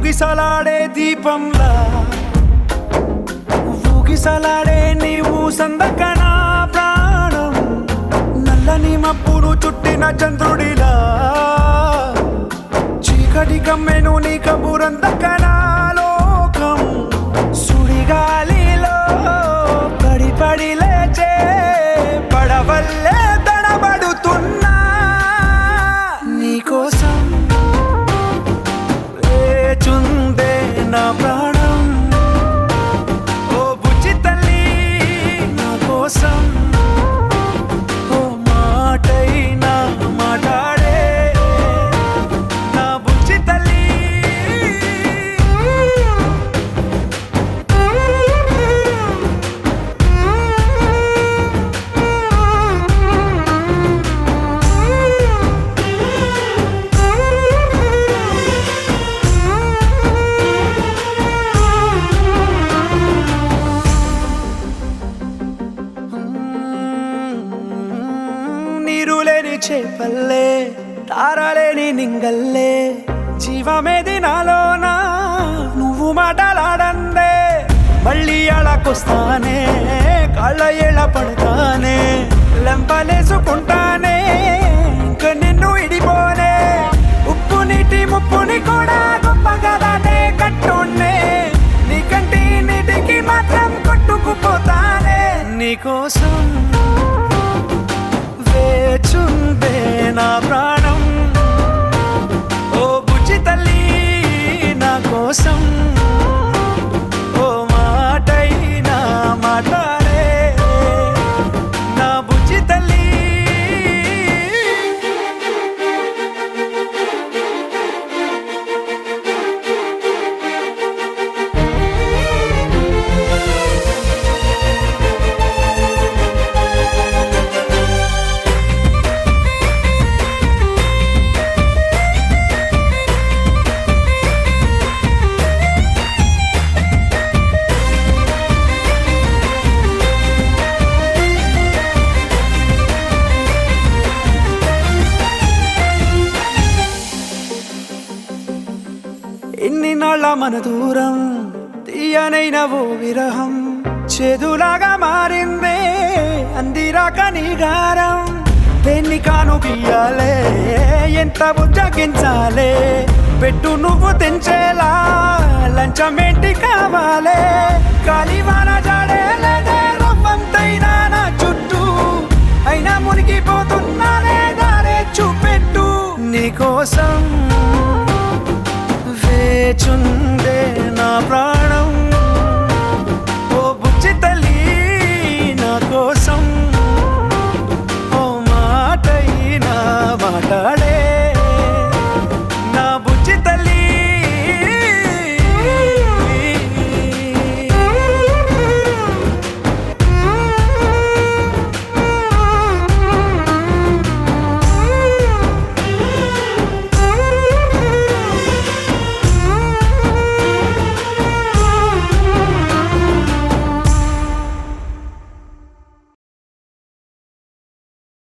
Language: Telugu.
ఊగిసలాడే దీపంలా ఊగిసలాడే నీవు సందకనా ప్రాణం నల్లని మబ్బును చుట్టిన చంద్రుడిలా చీకటి కమ్మెను నీ కబురందకనా లోకం సుడిగాలిలో పడి పడి లేచే పడవల్లే తడబడుతున్నా నీకోసం వేచుందే నా ప్రాణం ఓ బుజ్జి తల్లి నా కోసం ఓ మాటైనా మాట్లాడే నా బుజ్జి తల్లి నీరులేని చేపల్లే తారలేని నింగల్లే జీవమేది నాలోనా నువ్వు మాటలాడందే మళ్ళీ అళకొస్తానే కాళ్ళ ఏళ్ళ పడతానే లెంపలేసుకుంటానే ఇంక నిన్ను ఇడిపోనే ఉప్పు నీటి ముప్పుని కూడా గొప్పగా దాటే కట్టున్నే నీ కంటి నీటికి మాత్రం కొట్టుకుపోతానే నీకోసం వేచుందే నా ప్రాణం ఓ బుజ్జి తల్లి నా కోసం ఓ మాటైనా మాట్లాడే నా బుజ్జి తల్లి ఎన్ని నాళ్ళ మన దూరం తీయనైన ఓ విరహం చేదులాగా మారిందే అందిరాక నీ గారం దేన్ని కాను బియ్యాలే ఎంత బుజ్జగించాలే పెట్టు నువ్వు తెంచేలా లంచమేంటి కావాలే కాలివాన జాడేలేదే రవ్వంతైనా నా చుట్టూ అయినా మునిగిపోతున్నానే దారే చూపెట్టు నీకోసం వేచుందే నా ప్రాణం